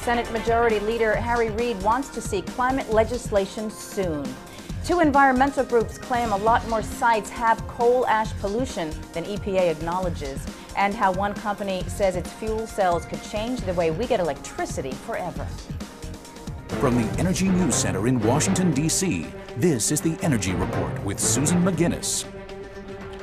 Senate Majority Leader Harry Reid wants to see climate legislation soon. Two environmental groups claim a lot more sites have coal ash pollution than EPA acknowledges, and how one company says its fuel cells could change the way we get electricity forever. From the Energy News Center in Washington, D.C., this is the Energy Report with Susan McGinnis.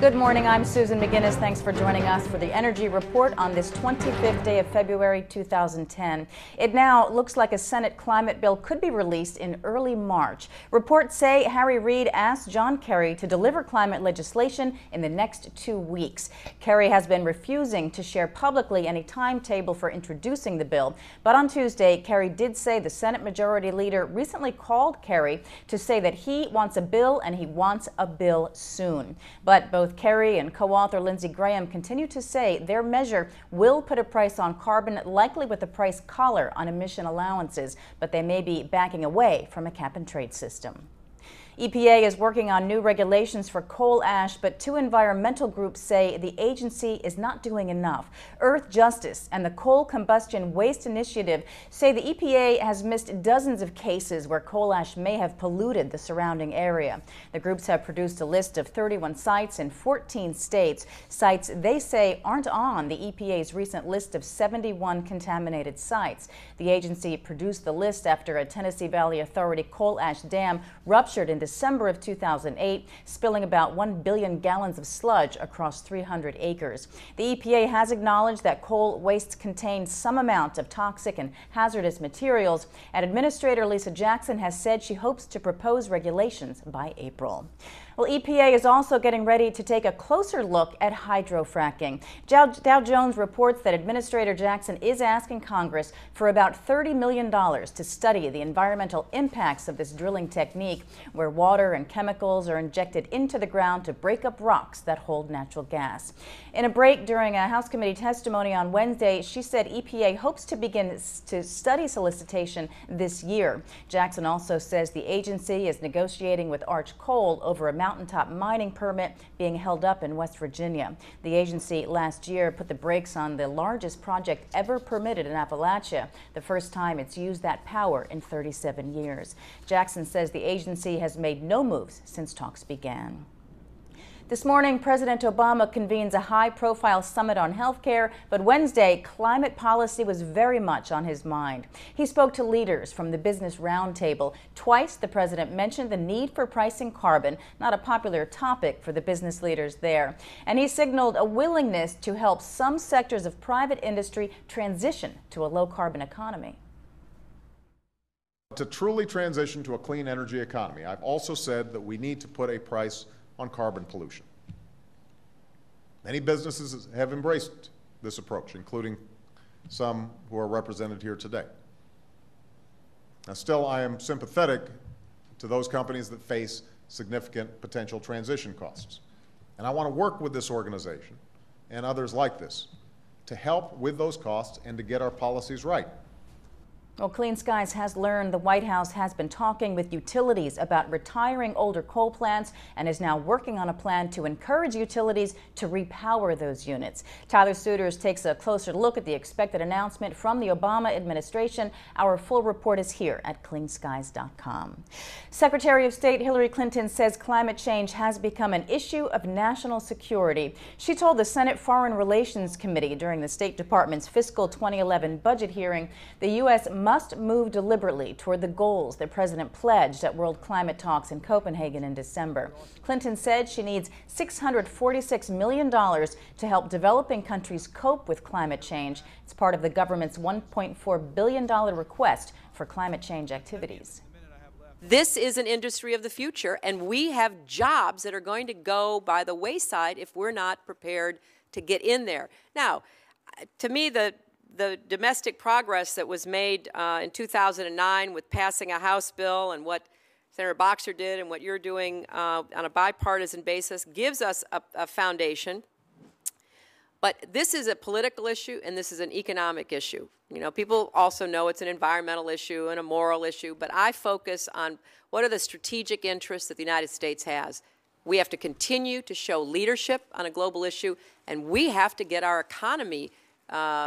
Good morning, I'm Susan McGinnis. Thanks for joining us for the Energy Report on this 25th day of February 2010. It now looks like a Senate climate bill could be released in early March. Reports say Harry Reid asked John Kerry to deliver climate legislation in the next 2 weeks. Kerry has been refusing to share publicly any timetable for introducing the bill, but on Tuesday, Kerry did say the Senate Majority Leader recently called Kerry to say that he wants a bill and he wants a bill soon. But both Kerry and co-author Lindsey Graham continue to say their measure will put a price on carbon, likely with a price collar on emission allowances, but they may be backing away from a cap-and-trade system. EPA is working on new regulations for coal ash, but two environmental groups say the agency is not doing enough. Earth Justice and the Coal Combustion Waste Initiative say the EPA has missed dozens of cases where coal ash may have polluted the surrounding area. The groups have produced a list of 31 sites in 14 states, sites they say aren't on the EPA's recent list of 71 contaminated sites. The agency produced the list after a Tennessee Valley Authority coal ash dam ruptured in December of 2008, spilling about 1 billion gallons of sludge across 300 acres. The EPA has acknowledged that coal waste contains some amount of toxic and hazardous materials, and Administrator Lisa Jackson has said she hopes to propose regulations by April. Well, EPA is also getting ready to take a closer look at hydrofracking. Dow Jones reports that Administrator Jackson is asking Congress for about $30 million to study the environmental impacts of this drilling technique, where water and chemicals are injected into the ground to break up rocks that hold natural gas. In a break during a House committee testimony on Wednesday, she said EPA hopes to begin to study solicitation this year. Jackson also says the agency is negotiating with Arch Coal over a mountaintop mining permit being held up in West Virginia. The agency last year put the brakes on the largest project ever permitted in Appalachia, the first time it's used that power in 37 years. Jackson says the agency has made no moves since talks began. This morning, President Obama convenes a high-profile summit on health care, but Wednesday, climate policy was very much on his mind. He spoke to leaders from the Business Roundtable. Twice, the president mentioned the need for pricing carbon, not a popular topic for the business leaders there. And he signaled a willingness to help some sectors of private industry transition to a low-carbon economy. To truly transition to a clean energy economy, I've also said that we need to put a price on carbon pollution. Many businesses have embraced this approach, including some who are represented here today. Now, still, I am sympathetic to those companies that face significant potential transition costs. And I want to work with this organization and others like this to help with those costs and to get our policies right. Well, Clean Skies has learned the White House has been talking with utilities about retiring older coal plants and is now working on a plan to encourage utilities to repower those units. Tyler Suiters takes a closer look at the expected announcement from the Obama administration. Our full report is here at cleanskies.com. Secretary of State Hillary Clinton says climate change has become an issue of national security. She told the Senate Foreign Relations Committee during the State Department's fiscal 2011 budget hearing the U.S. must move deliberately toward the goals the president pledged at World Climate Talks in Copenhagen in December. Clinton said she needs $646 million to help developing countries cope with climate change. It's part of the government's $1.4 billion request for climate change activities. This is an industry of the future, and we have jobs that are going to go by the wayside if we're not prepared to get in there. Now, to me, the domestic progress that was made in 2009 with passing a House bill and what Senator Boxer did and what you're doing on a bipartisan basis gives us a foundation. But this is a political issue and this is an economic issue. You know, people also know it's an environmental issue and a moral issue, but I focus on what are the strategic interests that the United States has. We have to continue to show leadership on a global issue, and we have to get our economy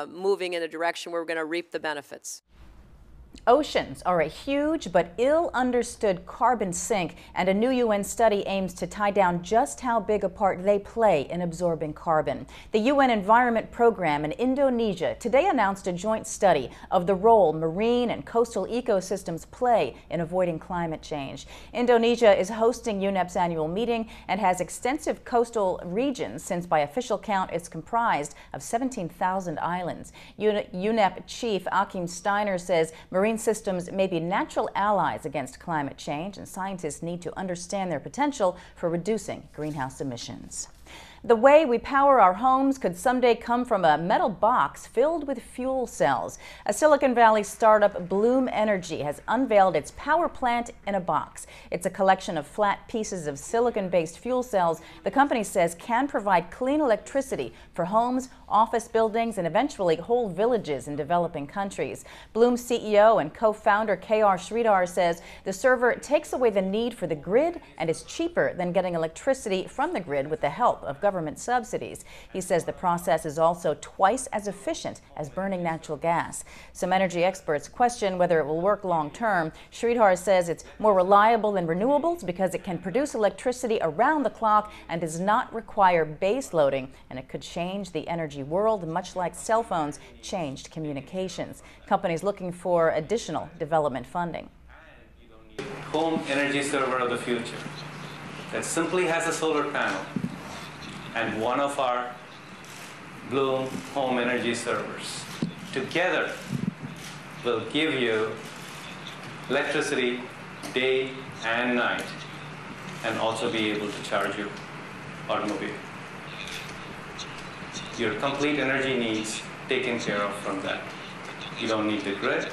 moving in a direction where we're going to reap the benefits. Oceans are a huge but ill-understood carbon sink, and a new UN study aims to tie down just how big a part they play in absorbing carbon. The UN Environment Program in Indonesia today announced a joint study of the role marine and coastal ecosystems play in avoiding climate change. Indonesia is hosting UNEP's annual meeting and has extensive coastal regions, since by official count it's comprised of 17,000 islands. UNEP Chief Achim Steiner says marine systems may be natural allies against climate change, and scientists need to understand their potential for reducing greenhouse emissions. The way we power our homes could someday come from a metal box filled with fuel cells. A Silicon Valley startup, Bloom Energy, has unveiled its power plant in a box. It's a collection of flat pieces of silicon-based fuel cells the company says can provide clean electricity for homes, office buildings, and eventually whole villages in developing countries. Bloom's CEO and co-founder K.R. Sridhar says the server takes away the need for the grid and is cheaper than getting electricity from the grid with the help of government subsidies. He says the process is also twice as efficient as burning natural gas. Some energy experts question whether it will work long term. Sridhar says it's more reliable than renewables because it can produce electricity around the clock and does not require base loading, and it could change the energy world, much like cell phones changed communications. Companies looking for additional development funding. Home energy server of the future that simply has a solar panel and one of our Bloom home energy servers together will give you electricity day and night, and also be able to charge your automobile. Your complete energy needs taken care of from that. You don't need the grid,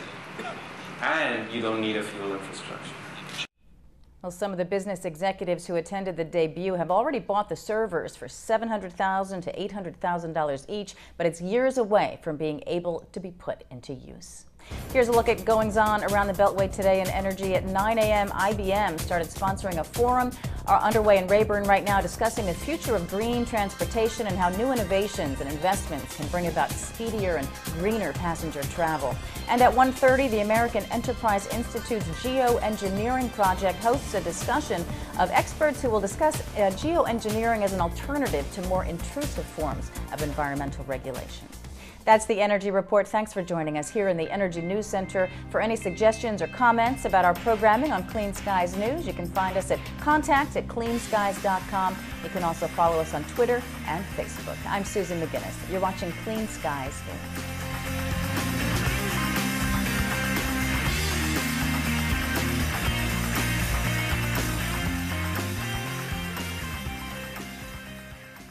and you don't need a fuel infrastructure. Well, some of the business executives who attended the debut have already bought the servers for $700,000 to $800,000 each, but it's years away from being able to be put into use. Here's a look at goings-on around the Beltway today in energy. At 9 a.m., IBM started sponsoring a forum underway in Rayburn right now, discussing the future of green transportation and how new innovations and investments can bring about speedier and greener passenger travel. And at 1:30, the American Enterprise Institute's geoengineering project hosts a discussion of experts who will discuss geoengineering as an alternative to more intrusive forms of environmental regulation. That's the Energy Report. Thanks for joining us here in the Energy News Center. For any suggestions or comments about our programming on Clean Skies News, you can find us at contact@cleanskies.com. You can also follow us on Twitter and Facebook. I'm Susan McGinnis. You're watching Clean Skies News.